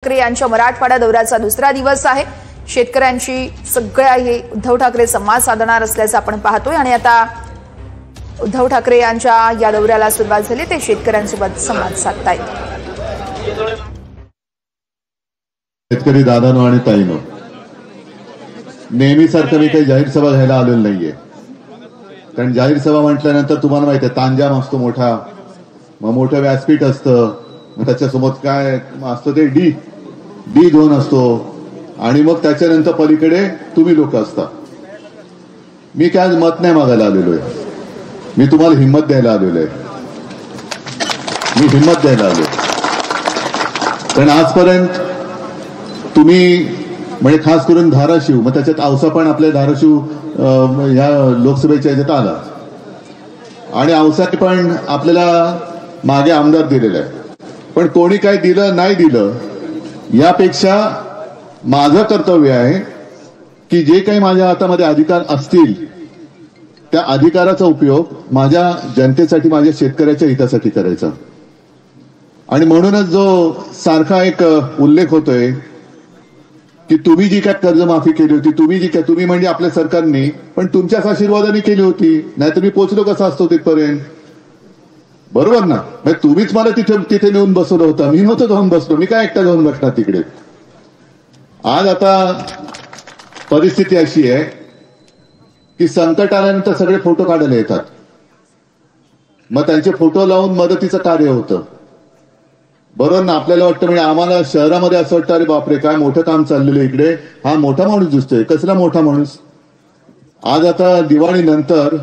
ठाकरे यांच्या मराठवाडा दौऱ्याचा दुसरा दिवस आहे। शेतकऱ्यांची सगळ्याही उद्धव ठाकरे संवाद साधणार असल्याचं आपण पाहतोय आणि आता उद्धव ठाकरे यांच्या या दौऱ्याला सुरुवात झाली, ते शेतकऱ्यांसोबत संवाद साधतायत। शेतकरी दादानो आणि ताईनो, नेहमीसारखं मी काही जाहीर सभा घ्यायला आलेलो नाहीये, कारण जाहीर सभा म्हटल्यानंतर तुम्हाला माहिती आहे तांजाम असतो मोठा, मग मोठं व्यासपीठ असतं, मग त्याच्यासमोर काय असतं ते डी झोन असतो आणि मग त्याच्यानंतर पलीकडे तुम्ही लोक असता। मी काय मत नाही मागायला आलेलो आहे, मी तुम्हाला हिंमत द्यायला आलेलो आहे, मी हिंमत द्यायला आलो। कारण आजपर्यंत तुम्ही म्हणजे खास करून धाराशिव, मग त्याच्यात औसा पण आपल्या धाराशिव या लोकसभेच्या याच्यात आला आणि औसाने पण आपल्याला मागे आमदार दिलेला आहे, पण कोणी काय दिलं नाही दिलं यापेक्षा माझं कर्तव्य आहे की जे काही माझ्या हातामध्ये अधिकार असतील त्या अधिकाराचा उपयोग माझ्या जनतेसाठी, माझ्या शेतकऱ्याच्या हितासाठी करायचा। आणि म्हणूनच जो सारखा एक उल्लेख होतोय की तुम्ही जी काय कर्जमाफी केली होती, तुम्ही म्हणजे आपल्या सरकारने, पण तुमच्याच आशीर्वादाने केली होती, नाहीतर मी पोहोचलो कसा असतो तिथपर्यंत, बरोबर ना? म्हणजे तुम्हीच मला तिथे नेऊन बसवलं होतं, मी नव्हतं जाऊन बसलो, मी काय एकटा जाऊन बसणार तिकडे। आज आता परिस्थिती अशी आहे की संकट आल्यानंतर सगळे फोटो काढायला येतात, मग त्यांचे फोटो लावून मदतीचं कार्य होतं, बरोबर ना? आपल्याला वाटतं, म्हणजे आम्हाला शहरामध्ये असं वाटतं अरे बापरे काय मोठं काम चाललेलं इकडे, हा मोठा माणूस दिसतोय, कसला मोठा माणूस। आज आता दिवाळीनंतर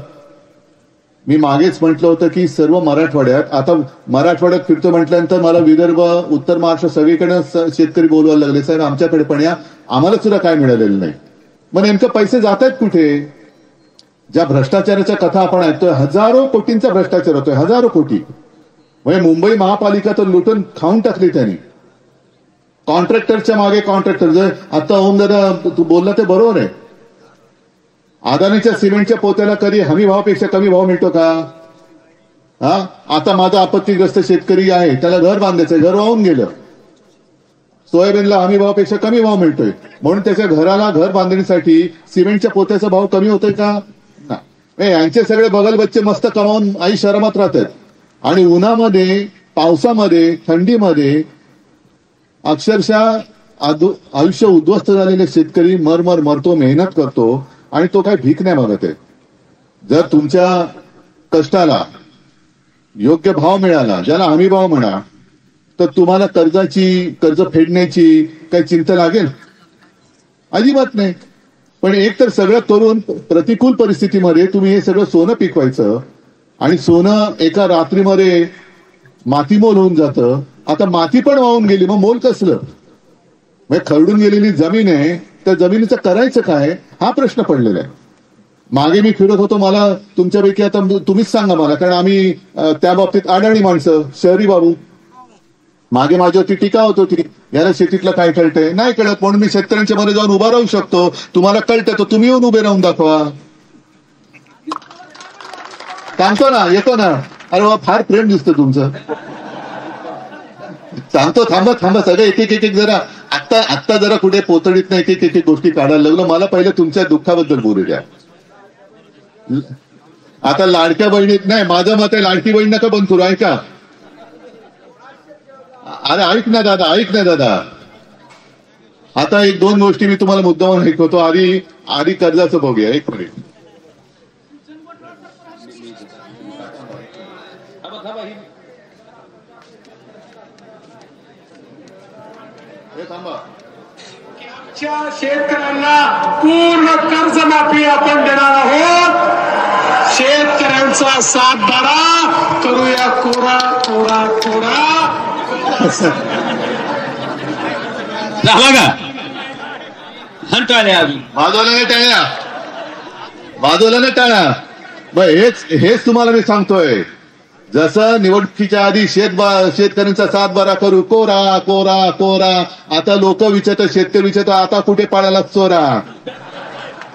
मी मागेच म्हटलं होतं की सर्व मराठवाड्यात, आता मराठवाड्यात फिरतो म्हटल्यानंतर मला विदर्भ, उत्तर महाराष्ट्र सगळीकडे शेतकरी बोलवायला लागले, साहेब आमच्याकडे पण या, आम्हाला सुद्धा काय मिळालेलं नाही। मग नेमकं पैसे जात आहेत कुठे? ज्या भ्रष्टाचाराच्या कथा आपण ऐकतोय, हजारो कोटींचा भ्रष्टाचार होतोय, हजारो कोटी। म्हणजे मुंबई महापालिका तर लुटून खाऊन टाकली त्यांनी, कॉन्ट्रॅक्टरच्या मागे कॉन्ट्रॅक्टर। जर आता ओम दादा तू बोलला ते बरोबर आहे, अदानीच्या सिमेंटच्या पोत्याला कधी हमी भावापेक्षा कमी भाव मिळतो का? हा, आता माझा आपत्तीग्रस्त शेतकरी आहे, त्याला घर बांधायचंय, घर वाहून गेलं, सोयाबीनला हमी भावापेक्षा कमी भाव मिळतोय, म्हणून त्याच्या घराला घर बांधण्यासाठी सिमेंटच्या पोत्याचा भाव कमी होतोय का? नाही। यांचे सगळे बगल बच्चे मस्त कमावून आई शहरात राहतात आणि उन्हामध्ये, पावसामध्ये, थंडीमध्ये अक्षरशः आयुष्य उद्ध्वस्त झालेले शेतकरी मरतो, मेहनत करतो आणि तो काय भीक नाही मागत आहे। जर तुमच्या कष्टाला योग्य भाव मिळाला, ज्याला हमी भाव म्हणा, तर तुम्हाला कर्ज फेडण्याची काही चिंता लागेल? अजिबात नाही। पण एक तर सगळं करून प्रतिकूल परिस्थितीमध्ये तुम्ही हे सगळं सोनं पिकवायचं आणि सोनं एका रात्रीमध्ये मातीमोल होऊन जातं। आता माती पण वाहून गेली, मग मोल कसलं? म्हणजे खरडून गेलेली जमीन आहे, त्या जमिनीचं करायचं काय हा प्रश्न पडलेला आहे। मागे मी फिरत होतो, मला तुमच्यापैकी आता तुम्हीच सांगा मला, कारण आम्ही त्या बाबतीत अडाणी माणसं, शहरी बाबू, मागे माझ्यावरती टीका होत होती, याला शेतीतलं काय कळतंय, नाही कळत, म्हणून मी शेतकऱ्यांच्या मध्ये जाऊन उभा राहू शकतो, तुम्हाला कळतं तर तुम्ही येऊन उभे राहून दाखवा। सांगतो ना, येतो ना, अरे बाबा फार प्रेम दिसतं तुमचं, सांगतो, थांबा सगळे एक एक जरा आत्ता जरा कुठे पोतडीत नाही एक गोष्टी काढायला लागलो। मला पहिले तुमच्या दुःखाबद्दल बोलू द्या। आता लाडक्या बहिणीत नाही, माझं मत आहे लाडकी बहीण नका बंद करू, ऐका, अरे ऐक ना दादा, आता एक दोन गोष्टी मी तुम्हाला मुद्दाम ऐकवतो। आधी कर्जाचं बघूया, एक मिनिट। शेतकऱ्यांना पूर्ण कर्जमाफी आपण देणार आहोत। शेतकऱ्यांचा सातबारा करूया कोरा कोरा कोरा। झाला का? हंटाळ्या बाजूला नाही टाळ्या। हेच तुम्हाला मी सांगतोय, जसं निवडणुकीच्या आधी शेतकऱ्यांचा सातबारा करू, कोरा कोरा कोरा, आता लोक विचारतात, शेतकरी विचारतात आता कुठे पाडायला चोरा,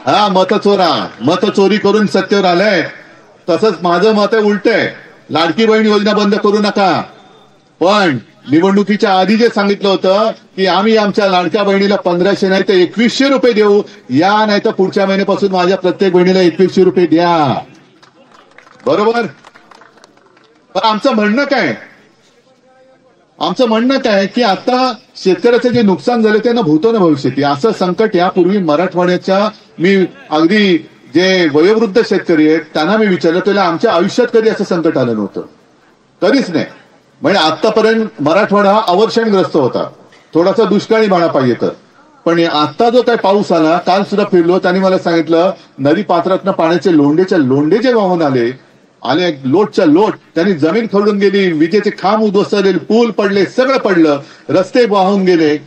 हा मत चोरी करून सत्तेवर आलंय। तसंच माझं मत आहे उलट आहे, लाडकी बहीण योजना बंद करू नका, पण निवडणुकीच्या आधी जे सांगितलं होतं की आम्ही आमच्या लाडक्या बहिणीला 1500 नाही तर 2100 रुपये देऊ, या नाही तर पुढच्या महिन्यापासून माझ्या प्रत्येक बहिणीला 2100 रुपये द्या. बरोबर. पण आमचं म्हणणं काय की आता शेतकऱ्याचं जे नुकसान झालं त्यांना भूतो न भविष्यती असं संकट यापूर्वी मराठवाड्याच्या मी अगदी जे वयोवृद्ध शेतकरी आहेत त्यांना मी विचारलं, त्याला आमच्या आयुष्यात कधी असं संकट आलं नव्हतं, कधीच नाही. म्हणजे आतापर्यंत मराठवाडा हा अवर्षणग्रस्त होता, थोडासा दुष्काळी बाणा पाहिजे तर. पण आता जो काही पाऊस आला, काल सुद्धा फिरलो, त्यांनी मला सांगितलं नदी पात्रातनं पाण्याचे लोंढे जे वाहून आले लोटच्या लोट, त्यांनी जमीन खरडून गेली, विजेचे खांब उद्ध्वस्त झाले, पूल पडले, सगळं पडलं, रस्ते वाहून गेले.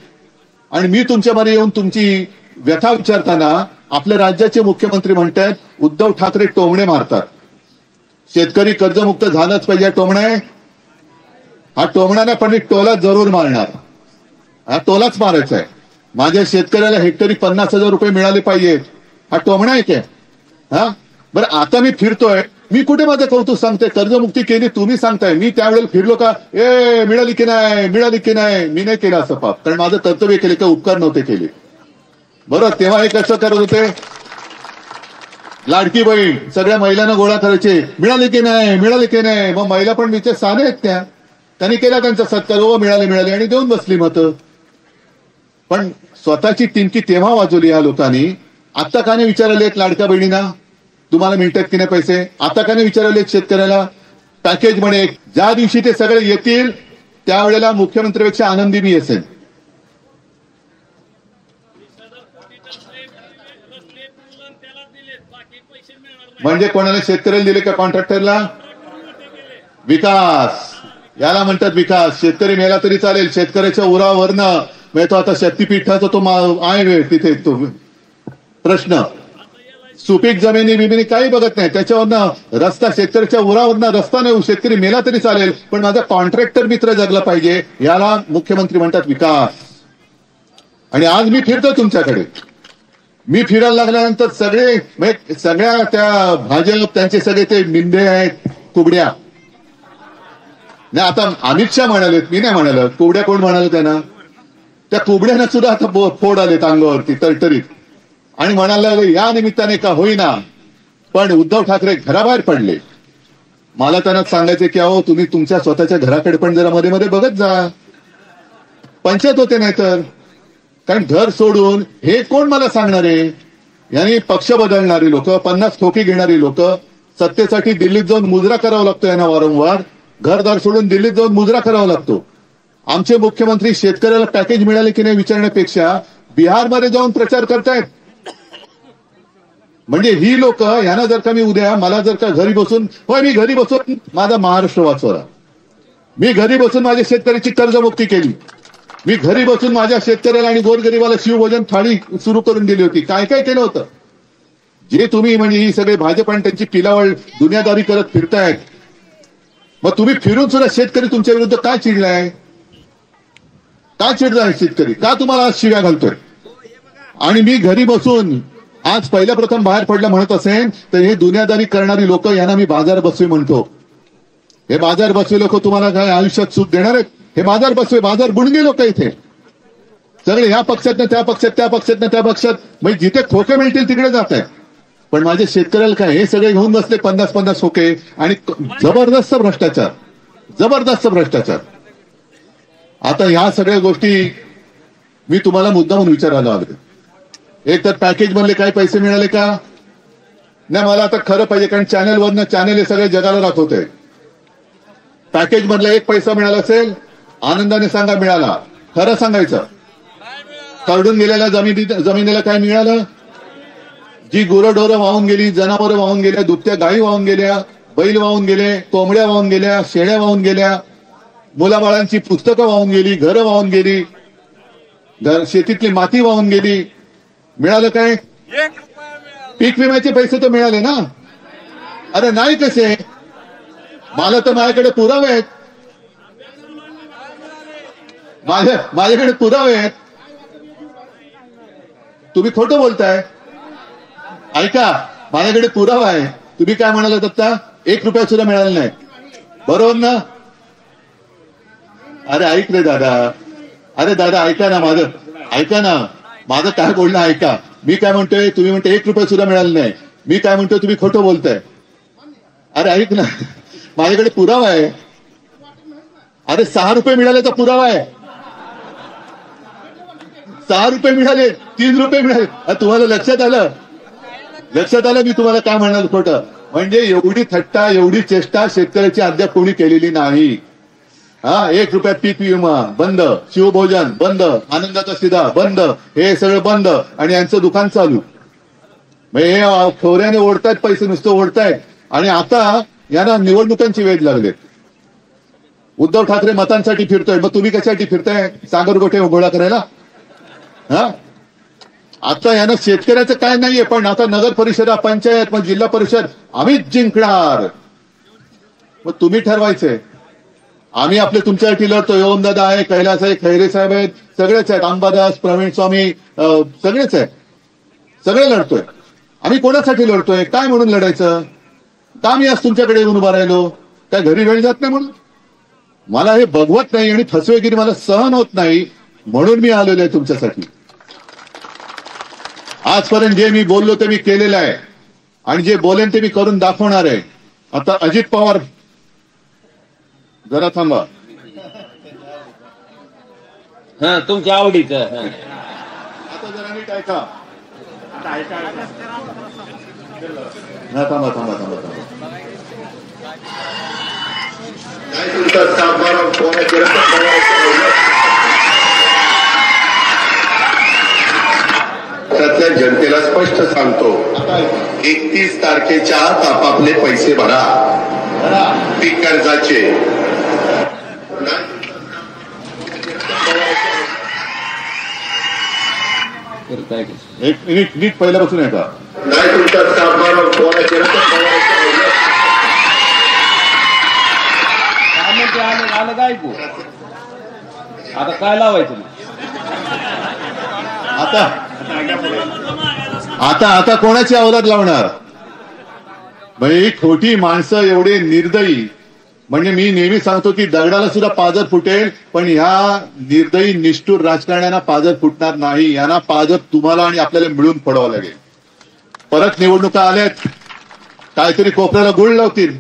आणि मी तुमच्यामध्ये येऊन तुमची व्यथा विचारताना आपल्या राज्याचे मुख्यमंत्री म्हणतात उद्धव ठाकरे टोमणे मारतात, शेतकरी कर्जमुक्त झालंच पाहिजे. हा टोमणा नाही पण टोला जरूर मारणार, हा टोलाच मारायचा आहे. माझ्या शेतकऱ्याला हेक्टरी 50,000 रुपये मिळाले पाहिजेत, हा टोमणा आहे काय? हा बरं, आता मी फिरतोय, मी कुठे माझं कौतुक सांगते, कर्जमुक्ती केली तुम्ही सांगताय, मी त्यावेळेला फिरलो का मिळाली की नाही, मी नाही केलं असं पाप, कारण माझं कर्तव्य केले का उपकार नव्हते केले. बरोबर. तेव्हा हे कसं करत होते, लाडकी बहीण सगळ्या महिलांना गोळा करायचे, मिळाली की नाही. मग महिला पण विचार साने आहेत त्यांनी केला त्यांचा सत्कार, मिळाले आणि देऊन बसली मतं. पण स्वतःची टिमकी तेव्हा वाजवली या लोकांनी. आता का नाही विचारले लाडक्या बहिणींना तुम्हाला मिळतात की नाही पैसे, आता का नाही विचारले शेतकऱ्याला पॅकेज म्हणे. ज्या दिवशी ते सगळे येतील त्यावेळेला मुख्यमंत्र्यापेक्षा आनंदी मी असेल. म्हणजे कोणाला शेतकऱ्याला दिले का कॉन्ट्रॅक्टरला? विकास याला म्हणतात विकास. शेतकरी मेला तरी चालेल, शेतकऱ्याच्या उरावरनं मिळतो. आता शक्तीपीठाचा तो आहे तिथे तो प्रश्न, सुपीक जमिनी बिमिनी काही बघत नाही, त्याच्यावरनं रस्ता, शेतकऱ्याच्या उरावरनं रस्ता नाही, शेतकरी मेला तरी चालेल पण माझा कॉन्ट्रॅक्टर मित्र जगला पाहिजे, याला मुख्यमंत्री म्हणतात विकास. आणि आज मी फिरतो तुमच्याकडे, मी फिरायला लागल्यानंतर सगळ्या त्या भाजप त्यांचे सगळे ते मिंदे आहेत, कुबड्या नाही. आता अमित शहा म्हणालेत, मी नाही म्हणाल, कुबड्या कोण म्हणाल त्यांना? त्या कुबड्यांना सुद्धा आता फोड आलेत अंगावरती तरतरीत, आणि म्हणायला लागले या निमित्ताने का होईना पण उद्धव ठाकरे घराबाहेर पडले. मला त्यांना सांगायचे की अहो तुम्ही तुमच्या स्वतःच्या घराकडे पण जरा मध्ये मध्ये बघत जा, पंचायत होते नाही तर. कारण घर सोडून हे कोण मला सांगणार आहे? यांनी पक्ष बदलणारी लोक, 50 ठोकी घेणारी लोक, सत्तेसाठी दिल्लीत जाऊन मुजरा करावा लागतो यांना वारंवार, घरदार सोडून दिल्लीत जाऊन मुजरा करावा लागतो. आमचे मुख्यमंत्री शेतकऱ्याला पॅकेज मिळाले की नाही विचारण्यापेक्षा बिहारमध्ये जाऊन प्रचार करतायत. म्हणजे ही लोक, यांना जर का मी उद्या मला जर का घरी बसून, मी घरी बसून माझा महाराष्ट्र वाचवला, मी घरी बसून माझ्या शेतकऱ्याची कर्जमुक्ती केली, मी घरी बसून माझ्या शेतकऱ्याला आणि गोरगरीबाला शिवभोजन थाळी सुरू करून दिली होती. काय काय केलं होतं जे तुम्ही म्हणजे ही सगळे भाजप आणि त्यांची पिलावळ दुनियादारी करत फिरतायत. मग तुम्ही फिरून सुद्धा शेतकरी तुमच्या विरुद्ध काय चिडलाय? का चिडलाय शेतकरी? का तुम्हाला आज शिव्या घालतोय? आणि मी घरी बसून आज पहिल्या प्रथम बाहेर पडलं म्हणत असेल तर हे दुनियादारी करणारी लोक यांना मी बाजार बसवे म्हणतो. हे बाजार बसवे लोक तुम्हाला काय आयुष्यात सुख देणार आहेत? हे बाजार बसवे, बाजार बुणगे लोक इथे सगळे, ह्या पक्षातनं त्या पक्षात, त्या पक्षातनं त्या पक्षात, म्हणजे जिथे खोके मिळतील तिकडे जात आहे. पण माझ्या शेतकऱ्याला काय, हे सगळे घेऊन बसले 50-50 खोके आणि जबरदस्त भ्रष्टाचार. आता ह्या सगळ्या गोष्टी मी तुम्हाला मुद्दामून विचारायला आलो. एक तर पॅकेज मधले काही पैसे मिळाले का नाही? मला आता खरं पाहिजे, कारण चॅनलवरनं चॅनल हे सगळे जगाला दाखवत आहे. पॅकेज मधला एक पैसा मिळाला असेल आनंदाने सांगा मिळाला, खरं सांगायचं. खरडून गेलेल्या जमिनीला काय मिळालं? जी गुरंढोरं वाहून गेली, जनावरं वाहून गेल्या, दुभत्या गायी वाहून गेल्या, बैल वाहून गेले, कोंबड्या वाहून गेल्या, शेळ्या वाहून गेल्या, मुलाबाळांची पुस्तकं वाहून गेली, घरं वाहून गेली, शेतीतली माती वाहून गेली. मिळालं काय? पीक विम्याचे पैसे तर मिळाले ना? अरे नाही कसे? मला तर माझ्याकडे पुरावे आहेत, माझ्याकडे पुरावे आहेत. तुम्ही खोटं बोलताय. ऐका, माझ्याकडे पुरावा आहे. तुम्ही काय म्हणालात आता? 1 रुपया सुद्धा मिळाला नाही, बरोबर ना? अरे ऐक रे दादा, अरे दादा ऐका ना माझं काय बोलणं ऐका. मी काय म्हणतोय, तुम्ही म्हणते 1 रुपया सुद्धा मिळाला नाही. मी काय म्हणतोय, तुम्ही खोटं बोलताय. अरे ऐक ना, माझ्याकडे पुरावा आहे. अरे 6 रुपये मिळाल्याचा पुरावा आहे. 6 रुपये मिळाले, 3 रुपये मिळाले. तुम्हाला लक्षात आलं मी तुम्हाला काय म्हणाल खोटं. म्हणजे एवढी थट्टा, एवढी चेष्टा शेतकऱ्याची अद्याप कोणी केलेली नाही. 1 रुपयात पीक विमा बंद, शिवभोजन बंद, आनंदाचा शिधा बंद, हे सगळं बंद आणि यांचं दुकान चालू. म्हणजे हे खोऱ्याने ओढतायत, पैसे नुसतं ओढतायत. आणि आता यांना निवडणुकांची वेळ लागलेत. उद्धव ठाकरे मतांसाठी फिरतोय, मग तुम्ही कशासाठी फिरताय? सागर गोटे गोळा करायला? आता यानं शेतकऱ्याचं काय नाहीये, पण आता नगर परिषदा, पंचायत, मग जिल्हा परिषद आम्हीच जिंकणार. मग तुम्ही ठरवायचंय. आम्ही आपले तुमच्यासाठी लढतोय. ओमदादा आहे, कैलास आहे, खैरे साहेब आहेत, सगळेच आहेत, अंबादास, प्रवीण स्वामी, सगळेच आहेत. सगळे लढतोय. आम्ही कोणासाठी लढतोय? काय म्हणून लढायचं? का मी आज तुमच्याकडे येऊन उभा राहिलो? काय घरी वेळ जात नाही म्हणून? मला हे बघवत नाही आणि फसवेगिरी मला सहन होत नाही, म्हणून मी आलेलो आहे तुमच्यासाठी. आजपर्यंत जे मी बोललो ते मी केलेलं आहे आणि जे बोलेन ते मी करून दाखवणार आहे. आता अजित पवार, जरा थांबा. तुमच्या आवडीचं. आता जरा नीट ऐका. थांबा. त्यातल्या जनतेला स्पष्ट सांगतो, 31 तारखेच्या आत आपापले पैसे भरा पीक कर्जाचे. एक मिनिट, नीट पहिल्यापासून ऐका. नाही तुमचा सातबारा पोरा केला आलं काय ऐकू? आता काय लावायचं? आता कोणाची अवलाद लावणार? म्हणजे खोटी माणसं एवढे निर्दयी. म्हणजे मी नेहमी सांगतो की दगडाला सुद्धा पाजर फुटेल, पण ह्या निर्दयी निष्ठुर राजकारण्यांना पाजर फुटणार नाही. यांना पाजर तुम्हाला आणि आपल्याला मिळून फोडावं लागेल. परत निवडणुका आल्यात, काहीतरी कोपऱ्याला गुळ लावतील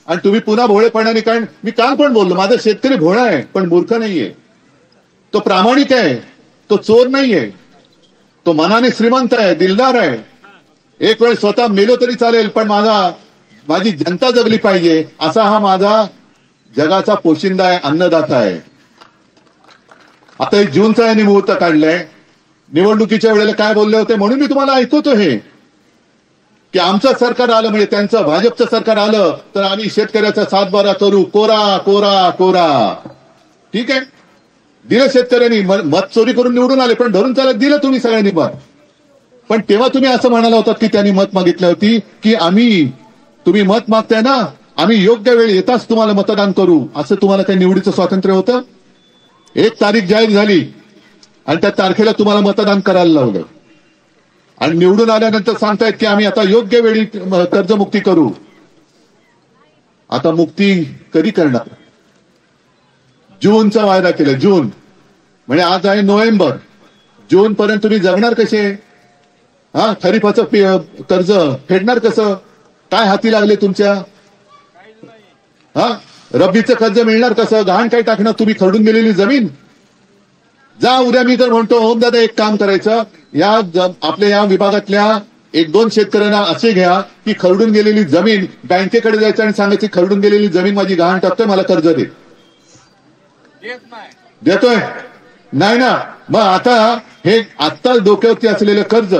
आणि तुम्ही पुन्हा भोळेपणाने. कारण मी काल पण बोललो, माझा शेतकरी भोळा आहे पण मूर्ख नाहीये. तो प्रामाणिक आहे, तो चोर नाहीये, तो मनाने श्रीमंत आहे, दिलदार आहे. एक वेळ स्वतः मेलो तरी चालेल, पण माझी जनता जगली पाहिजे असा हा माझा जगाचा पोशिंदा आहे, अन्नदाता आहे. आता एक जूनचा यांनी मुहूर्त काढलाय. निवडणुकीच्या वेळेला काय बोलले होते म्हणून मी तुम्हाला ऐकवतो हे, की आमचं सरकार आलं म्हणजे त्यांचं भाजपचं सरकार आलं तर आम्ही शेतकऱ्याचा 7-12 करू, कोरा. ठीक आहे, दिलं शेतकऱ्यांनी. मत चोरी करून निवडून आले, पण धरून चालत दिलं तुम्ही सगळ्यांनी मत. पण तेव्हा तुम्ही असं म्हणाला होतात की त्यांनी मत मागितली होती की तुम्ही मत मागताय ना, आम्ही योग्य वेळ येताच तुम्हाला मतदान करू. असं तुम्हाला काही निवडीचं स्वातंत्र्य होतं? 1 तारीख जाहीर झाली आणि त्या तारखेला तुम्हाला मतदान करायला लावलं आणि निवडून आल्यानंतर सांगतायत की आम्ही आता योग्य वेळी कर्जमुक्ती करू. आता मुक्ती कधी करणार? जूनचा वायदा केला. जून म्हणजे आज आहे नोव्हेंबर. जून पर्यंत तुम्ही जगणार कसे? खरीपाचं कर्ज फेडणार कसं? काय हाती लागले तुमच्या? रब्बीचं कर्ज मिळणार कसं? गहाण काय टाकणार? तुम्ही खरडून गेलेली जमीन. जा उद्या मी तर म्हणतो ओमदादा एक काम करायचं, आपल्या या विभागातल्या 1-2 शेतकऱ्यांना असे घ्या की खरडून गेलेली जमीन बँकेकडे जायचं आणि सांगायची खरडून गेलेली जमीन माझी गहाण टाकतोय, मला कर्ज दे. देतोय नाही ना? मग आता डोक्यावरती असलेलं कर्ज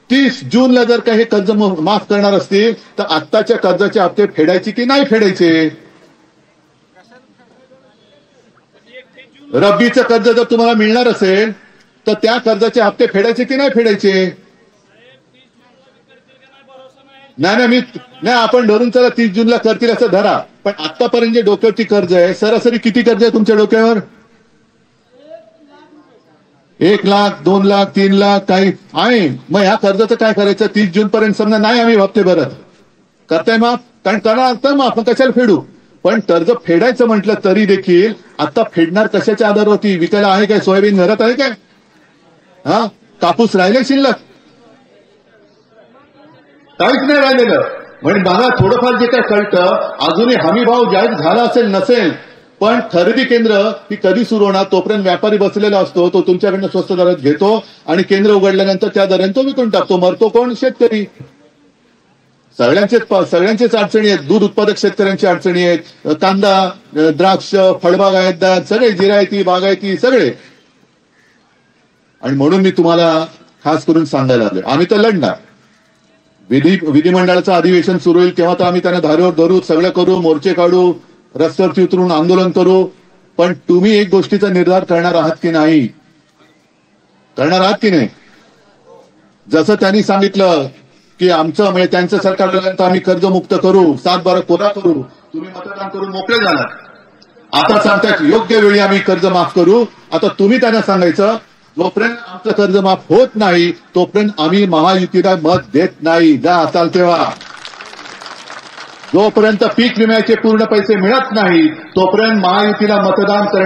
30 जूनला जर का हे कर्ज माफ करणार असतील तर आत्ताच्या कर्जाचे हप्ते फेडायचे की नाही फेडायचे? रब्बीचं कर्ज जर तुम्हाला मिळणार असेल तर त्या कर्जाचे हप्ते फेडायचे की नाही फेडायचे? नाही आपण धरून चला 30 जूनला करतील असं धरा, पण आतापर्यंत जे डोक्यावरती कर्ज आहे, सरासरी किती कर्ज आहे तुमच्या डोक्यावर? 1 लाख, 2 लाख, 3 लाख काही आहे. मग ह्या कर्जाचं काय करायचं? 30 जून पर्यंत समजा नाही आम्ही हप्ते भरत, करताय माफ? कारण करणार तर माफ, कशाला फेडू? पण कर्ज फेडायचं म्हटलं तरी देखील आता फेडणार कशाच्या आधारावरती? विकायला आहे काय सोयाबीन? घरात आहे काय? हा, कापूस राहिले शिल्लक? काहीच नाही राहिलेलं. म्हणजे मला थोडंफार जे काय कळतं, अजूनही हमी भाव जाहीर झाला असेल नसेल, पण खरेदी केंद्र ही कधी सुरू होणार? तोपर्यंत व्यापारी बसलेला असतो, तो तुमच्याकडनं स्वस्त दरात घेतो आणि केंद्र उघडल्यानंतर त्या दराने तो विकून टाकतो. मरतो कोण? शेतकरी. सगळ्यांचेच अडचणी आहेत. दूध उत्पादक शेतकऱ्यांची अडचणी आहेत, कांदा, द्राक्ष, फळबागायतदार सगळे, जिरायती, बागायती सगळे. आणि म्हणून मी तुम्हाला खास करून सांगायला लागलो, आम्ही तर लढणार. विधिमंडळाचं अधिवेशन सुरू होईल तेव्हा तर आम्ही त्यांना धारेवर धरू, सगळं करू, मोर्चे काढू, रस्त्यावरती उतरून आंदोलन करू. पण तुम्ही एक गोष्टीचा निर्धार करणार आहात की नाही? करणार आहात की नाही? जसं त्यांनी सांगितलं की आमचं म्हणजे त्यांचं सरकार आल्यानंतर आम्ही कर्जमुक्त करू, 7-12 कोरा करू, तुम्ही मतदान करून मोकळे झाला. आता सांगतात योग्य वेळी आम्ही कर्ज माफ करू. आता तुम्ही त्यांना सांगायचं, जोपर्यंत आमचं कर्ज माफ होत नाही तोपर्यंत आम्ही महायुतीला मत देत नाही. जा असाल तेव्हा. जोपर्यंत पीक विम्याचे पूर्ण पैसे मिळत नाही तोपर्यंत महायुतीला मतदान करणार